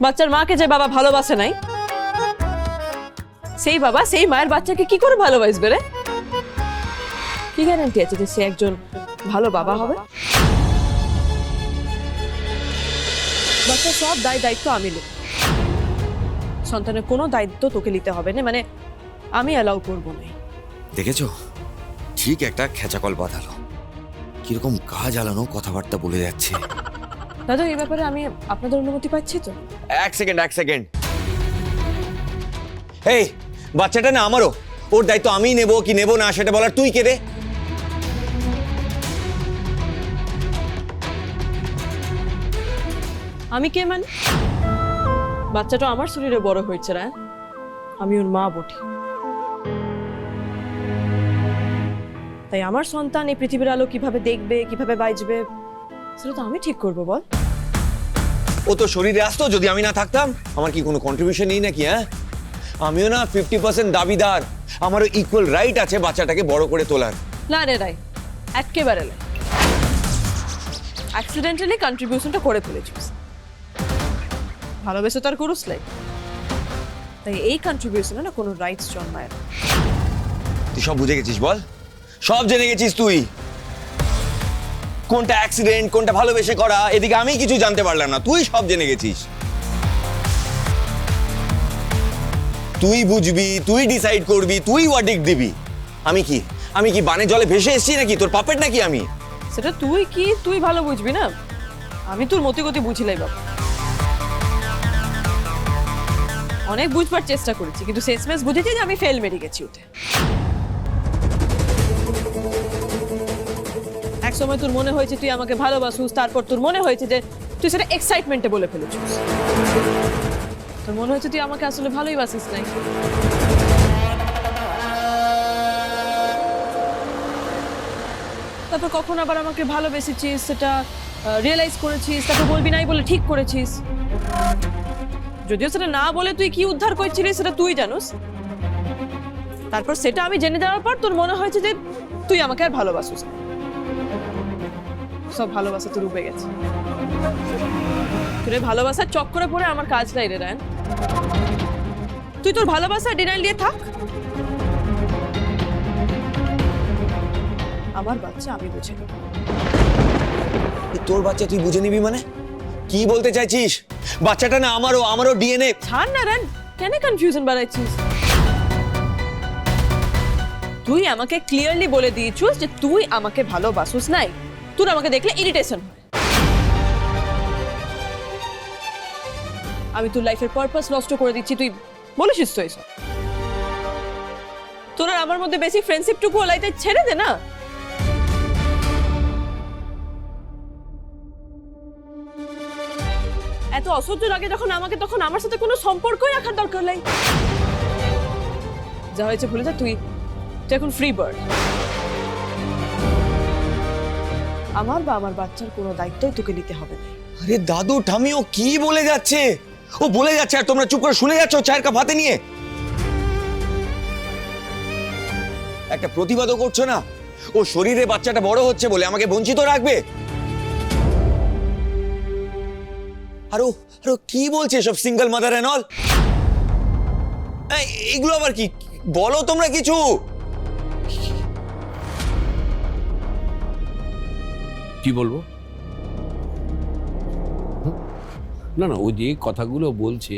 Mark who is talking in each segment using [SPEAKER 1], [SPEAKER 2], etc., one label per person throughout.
[SPEAKER 1] বাচ্চার মাকে যে বাবা ভালোবাসে নাই, সেই বাবা সেই মায়ের বাচ্চাকে কি করে ভালোবাসবে রে? কি গ্যারান্টি আছে যে সে একজন ভালো বাবা হবে? বাচ্চার সব দায়িত্ব আমি নেব। সন্তানের কোনো দায়িত্ব তোকে নিতে হবে না, মানে আমি অ্যালাউ করবো না।
[SPEAKER 2] দেখেছো, ঠিক একটা খেচাকল বাঁধালো, কিরকম গা জ্বালানো কথাবার্তা বলে যাচ্ছে।
[SPEAKER 1] দাদা, এই ব্যাপারে আমি আপনাদের অনুমতি পাচ্ছি তো?
[SPEAKER 2] এক সেকেন্ড। এই বাচ্চাটা না আমারও, ওর দায়িত্ব আমি নেব কি নেব না সেটা বলার তুই কে রে?
[SPEAKER 1] আমি কে মানে? বাচ্চাটা আমার শরীরে বড় হয়েছে রা, আমি ওর মা বটি। তাই আমার সন্তান এই পৃথিবীর আলো কিভাবে দেখবে, কিভাবে বাঁচবে, সেটা তো আমি ঠিক করবো। বল,
[SPEAKER 2] ও তো শরীরে আসতো যদি আমি না থাকতাম। আমার কি কোনো কন্ট্রিবিউশন নেই নাকি? হ্যাঁ, আমিও না 50% দাবিদার। আমারও ইকুয়াল রাইট আছে বাচ্চাটাকে বড় করে তোলার।
[SPEAKER 1] না রে রাই, একেবারে না। অ্যাক্সিডেন্টালি কন্ট্রিবিউশনটা করে ফেলেছিস, ভালোবেসে তার করুস লাই। তাই এই কন্ট্রিবিউশনে না কোনো রাইটস জন্মায় না।
[SPEAKER 2] তুই সব বুঝে গেছিস, বল, সব জেনে গেছিস তুই। কোনটা অ্যাক্সিডেন্ট, কোনটা ভালোবেসে করা, এদিকে আমি কিছু জানতে পারলাম না, তুই সব জেনে গেছিস। তুই বুঝবি, তুই ডিসাইড করবি, তুই ওয়ার্ডিক দিবি। আমি কি বানে জলে ভেসে এসেছি নাকি? তোর পাপেট নাকি আমি?
[SPEAKER 1] সেটা তুই ভালো বুঝবি না, আমি তোর মতিগতি বুঝিলাই বাবা। অনেক বুঝবার চেষ্টা করেছি, কিন্তু শেষমেশ বুঝেছি যে আমি ফেল মেরে গেছি ওতে। এক সময় তোর মনে হয়েছে তুই আমাকে ভালোবাসুস, তারপর তোর মনে হয়েছে যে তুই সেটা এক্সাইটমেন্টে বলে ফেলেছিস। তোর মনে হয়েছে তুই আমাকে আসলে ভালোই বাসিস নাই। তারপর কখন আবার আমাকে ভালোবেসেছিস সেটা রিয়েলাইজ করেছিস, তারপর বলবি নাই বলে ঠিক করেছিস। যদিও সেটা না বলে তুই কি উদ্ধার করছিলিস সেটা তুই জানোস। তারপর সেটা আমি জেনে যাওয়ার পর তোর মনে হয়েছে যে তুই আমাকে আর ভালোবাসিস না। সব ভালোবাসা তোর ডুবে গেছে। তোর ভালোবাসার চক্করে পড়ে আমার কাজ নাই রে রায়ন। তুই তোর ভালোবাসা ডিনাইল দিয়ে থাক, আমার বাচ্চা আমি বুঝে নেব।
[SPEAKER 2] তোর বাচ্চা তুই বুঝে নিবি মানে? কি বলতে চাইছিস? বাচ্চাটা না আমারও ডিএনএ।
[SPEAKER 1] ছাড় না রায়ন, কেন কনফিউশন বাড়াইছিস? তুই আমাকে ক্লিয়ারলি বলে দিয়েছিস যে তুই আমাকে ভালোবাসিস নাই, তোর আমাকে দেখলে ইরিটেশন হয়। আমি তোর লাইফের পারপাস নষ্ট করে দিচ্ছি, তুই বলেছিস তো এসব। তোর আর আমার মধ্যে বেসিক ফ্রেন্ডশিপটুকু ওলাইতে ছেড়ে দে না। এত অসহ্য লাগে যখন আমাকে, তখন আমার সাথে কোনো সম্পর্কই রাখার দরকার নাই। যা হয়েছে ভুলে যা, তুই এখন ফ্রি বার্ড। আমার বা আমার বাচ্চার কোনো দায়িত্বই তোকে নিতে হবে না।
[SPEAKER 2] আরে দাদু ঠামি, ও কি বলে যাচ্ছে? ও বলে যাচ্ছে আর তোমরা চুপ করে শুনে যাচ্ছ চায়ের কাপ হাতে নিয়ে। একটা প্রতিবাদও করছো না। ও শরীরে বাচ্চাটা বড় হচ্ছে বলে আমাকে বঞ্চিত রাখবে? আর ও কি বলছে সব সিঙ্গেল মাদার এন্ড অল? এগুলো আবার কি? বলো তোমরা কিছু।
[SPEAKER 3] কি বলবো? না না, ও যে কথাগুলো বলছে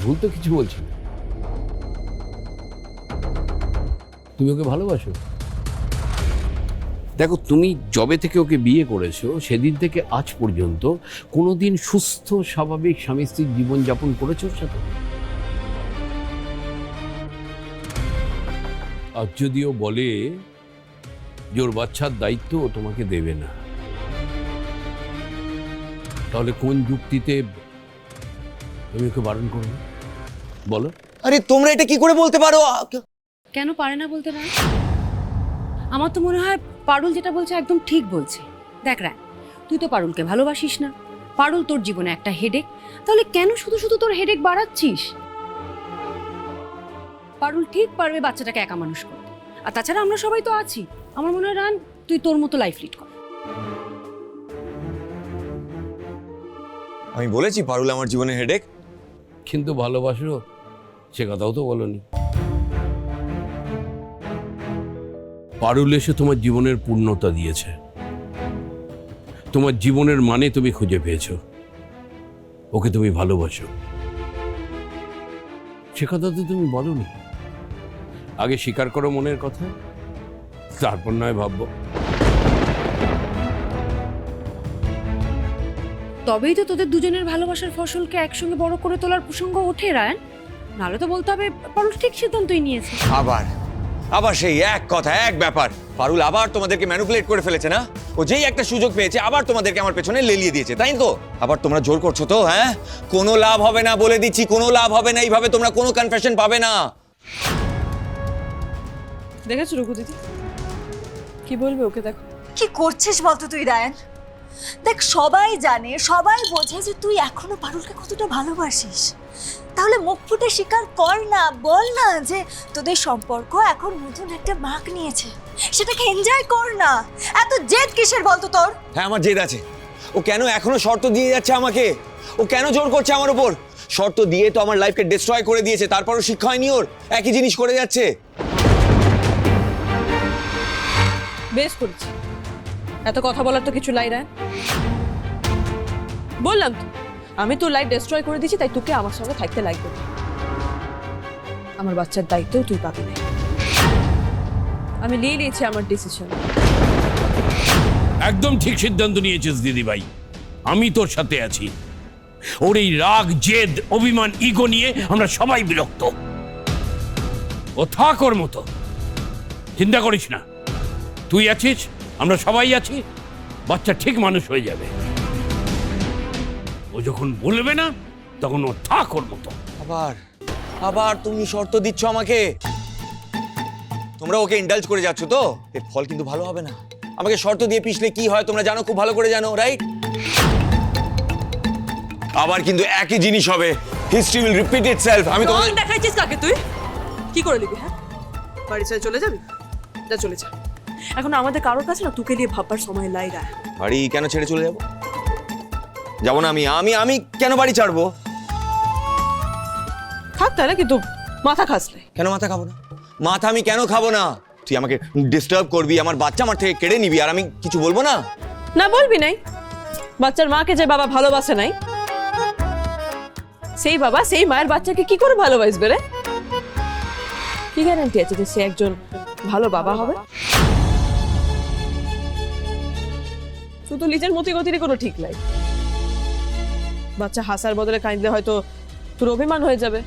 [SPEAKER 3] ভুল তো কিছু বলছে না। তুমি ওকে ভালোবাসো? দেখো, তুমি যবে থেকে ওকে বিয়ে করেছো সেদিন থেকে আজ পর্যন্ত কোনোদিন সুস্থ স্বাভাবিক স্বামী স্ত্রীর জীবনযাপন করেছো ওর সাথে? আর যদিও বলে যে ওর বাচ্চার দায়িত্ব ও তোমাকে দেবে না, তাহলে কোন যুক্তিতে তুমি ওকে বারণ করবে বলো?
[SPEAKER 2] আরে তোমরা এটা কি করে বলতে পারো?
[SPEAKER 4] কেন পারে না বলতে পারে? আমার তো মনে হয় পারুল যেটা বলছে একদম ঠিক বলছে। দেখ রায়, তুই তো পারুলকে ভালোবাসিস না, পারুল তোর জীবনে একটা হেডেক, তাহলে কেন শুধু শুধু তোর হেডেক বাড়াচ্ছিস? পারুল ঠিক পারবে বাচ্চাটাকে একা মানুষ করতে, আর তাছাড়া আমরা সবাই তো আছি। আমার মনে হয় রান, তুই তোর মতো লাইফ লিড কর।
[SPEAKER 2] আমি বলেছি পারুল আমার জীবনের হেডেক।
[SPEAKER 3] কিন্তু ভালোবাসো সে কথাও তো বলনি। পারুল এসে তোমার জীবনের পূর্ণতা দিয়েছে, তোমার জীবনের মানে তুমি খুঁজে পেয়েছো, ওকে তুমি ভালোবাসো, সে কথা তো তুমি বলনি। আগে স্বীকার করো মনের কথা, তারপর নয় ভাববো।
[SPEAKER 4] তবেই তো তোদের দুজনের ভালোবাসার ফসলকে একসঙ্গে বড় করে তোলার প্রসঙ্গ ওঠে রায়ন। নাহলে তো বলতে হবে পারুল ঠিক সিদ্ধান্তই নিয়েছে।
[SPEAKER 2] আবার সেই এক কথা, এক ব্যাপার। পারুল আবার তোমাদেরকে ম্যানিপুলেট করে ফেলেছে না? ও যেই একটা সুযোগ পেয়েছে আবার তোমাদেরকে আমার পেছনে লেলিয়ে দিয়েছে, তাই তো? আবার তোমরা জোর করছো তো? হ্যাঁ, কোনো লাভ হবে না, বলে দিচ্ছি, কোনো লাভ হবে না। এইভাবে তোমরা কোনো কনফেশন পাবে না।
[SPEAKER 1] দেখেছো রঘু দিদি কি বলবে? ওকে দেখো
[SPEAKER 5] কি করছিস বলতো তুই রায়ান? দেখ, সবাই জানে, সবাই বোঝে যে তুই এখনো পারুলকে কতটা ভালোবাসিস। তাহলে মুখ ফুটে স্বীকার কর না, বল না যে তোদের সম্পর্ক এখন নতুন একটা বাঁক নিয়েছে, সেটাকে এনজয় কর না। এত জেদ কিসের বলতো তোর?
[SPEAKER 2] হ্যাঁ, আমার জেদ আছে। ও কেন এখনো শর্ত দিয়ে যাচ্ছে আমাকে? ও কেন জোর করছে আমার উপর? শর্ত দিয়ে তো আমার লাইফকে ডিস্ট্রয় করে দিয়েছে, তারপরও শিক্ষা হয়নি ওর, একই জিনিস করে যাচ্ছে।
[SPEAKER 1] বেশ করেছি, এত কথা বলার তো কিছু নাই। রায়, বললাম তো আমি তোর লাইফ ডিস্ট্রয় করে দিয়েছি, তাই তোকে আমার সঙ্গে থাকতে লাগবে না। আমার বাচ্চার দায়িত্বও তুই পাবি না। আমি নিয়ে নিয়েছি আমার ডিসিশন।
[SPEAKER 3] একদম ঠিক সিদ্ধান্ত নিয়েছিস দিদি ভাই, আমি তোর সাথে আছি। ওর এই রাগ, জেদ, অভিমান, ইগো নিয়ে আমরা সবাই বিরক্ত। ও থাক ওর মতো, চিন্তা করিস না, তুই আছিস, আমরা সবাই আছি, বাচ্চা ঠিক মানুষ হয়ে যাবে। ও যখন বলবে না তখন ও থাক ওর মতো।
[SPEAKER 2] আবার তুমি শর্ত দিচ্ছ আমাকে। তোমরা ওকে ইন্ডালজ করে যাচ্ছ তো, এর ফল কিন্তু ভালো হবে না। আমাকে শর্ত দিয়ে পিছলে কি হয় তোমরা জানো, খুব ভালো করে জানো, রাইট? আবার কিন্তু একই জিনিস হবে, হিস্ট্রি উইল রিপিট ইটসেলফ। আমি তোমাদের
[SPEAKER 1] দেখাইছিস কাকে? তুই কি করে নিবি? হ্যাঁ, বাড়ি ছেড়ে চলে যাবি? যা, চলে যা। এখন আমাদের কারোর কাছে না তোকে নিয়ে ভাববার সময় লাই। রায়,
[SPEAKER 2] বাড়ি কেন ছেড়ে চলে যাব? যাবো না আমি আমি আমি কেন বাড়ি ছাড়বো?
[SPEAKER 1] থাক তাই না, কিন্তু মাথা খাসলে।
[SPEAKER 2] কেন মাথা খাবো না? মাথা আমি কেন খাবো না? তুই আমাকে ডিস্টার্ব করবি, আমার বাচ্চা আমার থেকে কেড়ে নিবি, আর আমি কিছু বলবো না?
[SPEAKER 1] না বলবি নাই? বাচ্চার মাকে যে বাবা ভালোবাসে নাই, সেই বাবা সেই মায়ের বাচ্চাকে কি করে ভালোবাসবে রে? কি গ্যারান্টি আছে যে সে একজন ভালো বাবা হবে? তুই তো নিজের মতি গতির কোনো ঠিক নাই। বাচ্চা হাসার বদলে কাঁদলে হয়তো তোর অভিমান হয়ে যাবে।